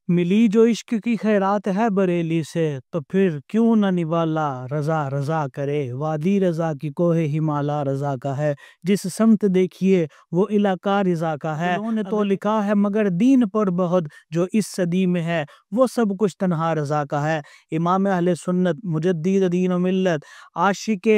ملی جو عشق کی خیرات ہے بریلی سے، تو پھر کیوں نہ نوالا رضا رضا کرے۔ وادی رضا کی کوہ ہمالا رضا کا ہے، جس سمت دیکھیے وہ علاقہ رضا کا ہے۔ انہوں نے تو لکھا ہے مگر دین پر بہت، جو اس صدی میں ہے وہ سب کچھ تنہا رضا کا ہے۔ امام اہل سنت، مجدد دین و ملت، عاشق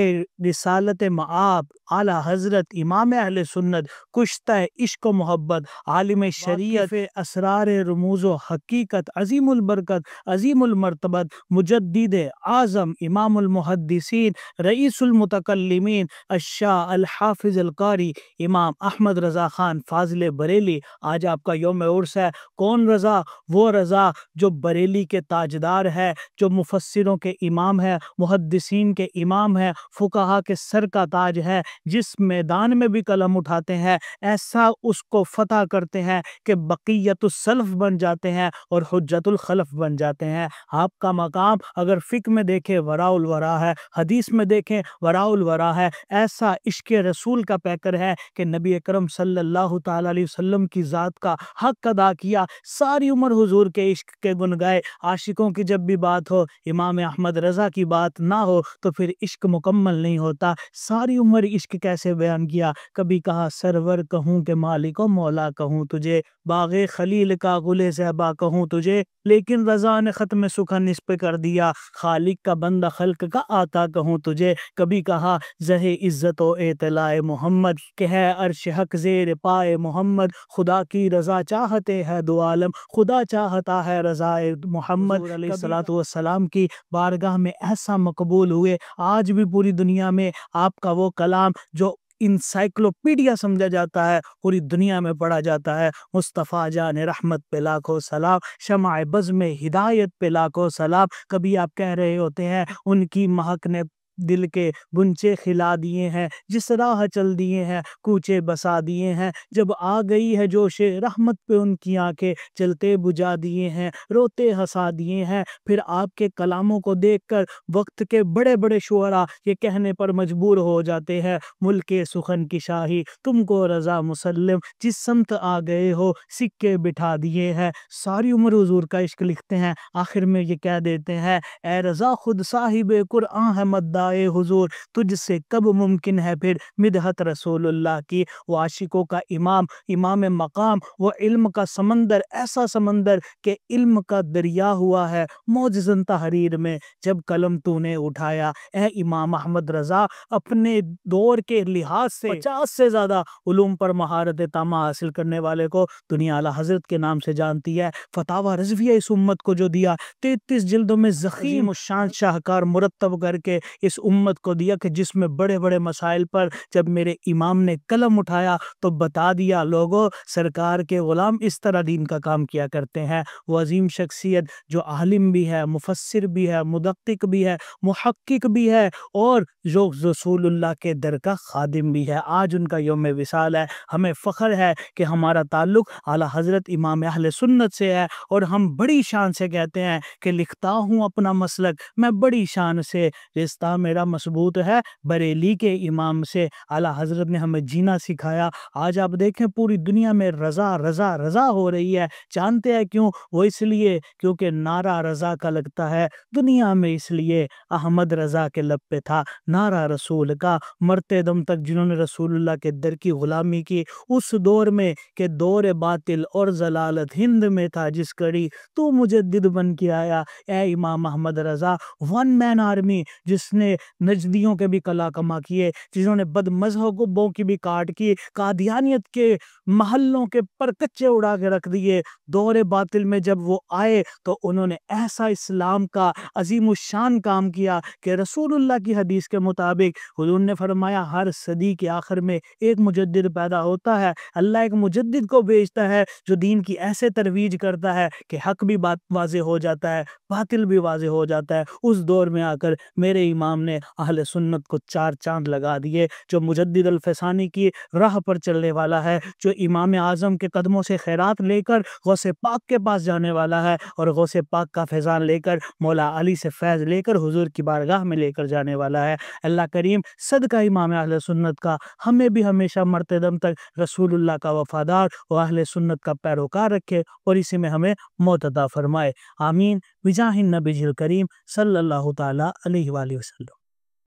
رسالت مآب، اعلیٰ حضرت امام اہل سنت، کشتہ عشق و محبت، عالم شریعت، اسرار رموز و حقیقت، عظیم البرکت، عظیم المرتبت، مجدد اعظم، امام المحدثین، رئیس المتکلمین، الشاہ الحافظ القاری، امام احمد رضا خان فاضل بریلی، آج آپ کا یوم عرس ہے۔ کون رضا؟ وہ رضا جو بریلی کے تاجدار ہے، جو مفسروں کے امام ہے، محدثین کے امام ہے، فقہا کے سر کا تاج ہے، جس میدان میں بھی قلم اٹھاتے ہیں ایسا اس کو فتح کرتے ہیں کہ بقیت السلف بن جاتے ہیں اور حجت الخلف بن جاتے ہیں۔ آپ کا مقام اگر فقہ میں دیکھیں وراء الورا ہے، حدیث میں دیکھیں وراء الورا ہے، ایسا عشق رسول کا پیکر ہے کہ نبی اکرم صلی اللہ تعالی علیہ وسلم کی ذات کا حق ادا کیا، ساری عمر حضور کے عشق کے گن گائے۔ عاشقوں کی جب بھی بات ہو، امام احمد رضا کی بات نہ ہو تو پھر عشق مکمل نہیں ہوتا۔ ساری عمر عشق کیسے بیان کیا، کبھی کہا سرور کہوں کہ مالک و مولا کہوں تجھے، باغ خلیل کا گل زیبا کہوں تجھے، لیکن رضا نے ختم سخن اس پہ کر دیا، خالق کا بندہ خلق کا آقا کہوں تجھے۔ کبھی کہا زہ عزت و اطلاع محمد، کہ ہے عرش حق زیر پائے محمد، خدا کی رضا چاہتے ہے دو عالم، خدا چاہتا ہے رضا محمد۔ حضور علیہ الصلوۃ والسلام کی بارگاہ میں ایسا مقبول ہوئے، آج بھی پوری دنیا میں آپ کا وہ کلام جو انسائکلوپیڈیا سمجھا جاتا ہے، پوری دنیا میں پڑھا جاتا ہے۔ مصطفیٰ جان رحمت پہ لاکھوں سلام، شمع بزم ہدایت پہ لاکھوں سلام۔ کبھی آپ کہہ رہے ہوتے ہیں ان کی مہک نے دل کے گنچے کھلا دیے ہیں، جس راہ چل دیے ہیں کوچے بسا دیے ہیں، جب آ گئی ہے جوش رحمت پہ ان کی آنکھیں، چلتے بجھا دیے ہیں، روتے ہنسا دیے ہیں۔ پھر آپ کے کلاموں کو دیکھ کر وقت کے بڑے بڑے شعراء یہ کہنے پر مجبور ہو جاتے ہیں، ملک سخن کی شاہی تم کو رضا مسلم، جس سمت آ گئے ہو سکے بٹھا دیے ہیں۔ ساری عمر حضور کا عشق لکھتے ہیں، آخر میں یہ کہہ دیتے ہیں اے رضا خود صاحب قرآن ہے مدعائے حضور، تجھ سے کب ممکن ہے پھر مدحت رسول اللہ کی۔ وہ عاشقوں کا امام، امام مقام، وہ علم کا سمندر، ایسا سمندر کہ علم کا دریا ہوا ہے معجزاً تحریر میں جب قلم تو نے اٹھایا۔ اے امام احمد رضا، اپنے دور کے لحاظ سے 50 سے زیادہ علوم پر مہارت تامہ حاصل کرنے والے کو دنیا اعلیٰ حضرت کے نام سے جانتی ہے۔ فتاوی رضویہ اس امت کو جو دیا، 33 جلدوں میں ضخیم الشان شاہکار مرتب کر کے اس امت کو دیا، کہ جس میں بڑے بڑے مسائل پر جب میرے امام نے قلم اٹھایا تو بتا دیا لوگوں سرکار کے غلام اس طرح دین کا کام کیا کرتے ہیں۔ وہ عظیم شخصیت جو عالم بھی ہے، مفسر بھی ہے، مدقق بھی ہے، محقق بھی ہے، اور جو رسول اللہ کے در کا خادم بھی ہے۔ آج ان کا یوم وصال ہے، ہمیں فخر ہے کہ ہمارا تعلق اعلیٰ حضرت امام اہل سنت سے ہے، اور ہم بڑی شان سے کہتے ہیں کہ لکھتا ہوں اپنا مسلک میں بڑی شان سے، رشتہ میرا مضبوط ہے بریلی کے امام سے۔ اعلیٰ حضرت نے ہمیں جینا سکھایا۔ آج آپ دیکھیں پوری دنیا میں رضا رضا رضا ہو رہی ہے، جانتے ہیں کیوں؟ وہ اس لیے کیونکہ نعرہ رضا کا لگتا ہے دنیا میں، اس لیے احمد رضا کے لب پہ تھا نعرہ رسول کا، مرتے دم تک جنہوں نے رسول اللہ کے در کی غلامی کی، اس دور میں کہ دور باطل اور ضلالت ہند میں تھا جس کڑی تو مجدد بن کے آیا۔ اے امام Ahmad Raza, one man army جس نے نجدیوں کے بھی قلع کما کیے، جنہوں نے بد مذہبوں کی بھی کاٹ کی، قادیانیت کے محلوں کے پرکچے اڑا کے رکھ دیے۔ دور باطل میں جب وہ آئے تو انہوں نے ایسا اسلام کا عظیم الشان کام کیا کہ رسول اللہ کی حدیث کے مطابق حضور نے فرمایا ہر صدی کے آخر میں ایک مجدد پیدا ہوتا ہے، اللہ ایک مجدد کو بھیجتا ہے جو دین کی ایسے ترویج کرتا ہے کہ حق بھی واضح ہو جاتا ہے، باطل بھی واضح ہو جاتا ہے۔ اس دور میں آ کر میرے امام نے اہل سنت کو 4 چاند لگا دیے، جو مجدد الفسانی کی راہ پر چلنے والا ہے، جو امام اعظم کے قدموں سے خیرات لے کر غوث پاک کے پاس جانے والا ہے، اور غوث پاک کا فیضان لے کر مولا علی سے فیض لے کر حضور کی بارگاہ میں لے کر جانے والا ہے۔ اللہ کریم صدقہ امام اہل سنت کا ہمیں بھی ہمیشہ مرتے دم تک رسول اللہ کا وفادار اور اہل سنت کا پیروکار رکھے، اور اسی میں ہمیں موت عطا فرمائے۔ آمین بجاہ النبی الکریم صلی اللہ تعالی علیہ وآلہ وسلم۔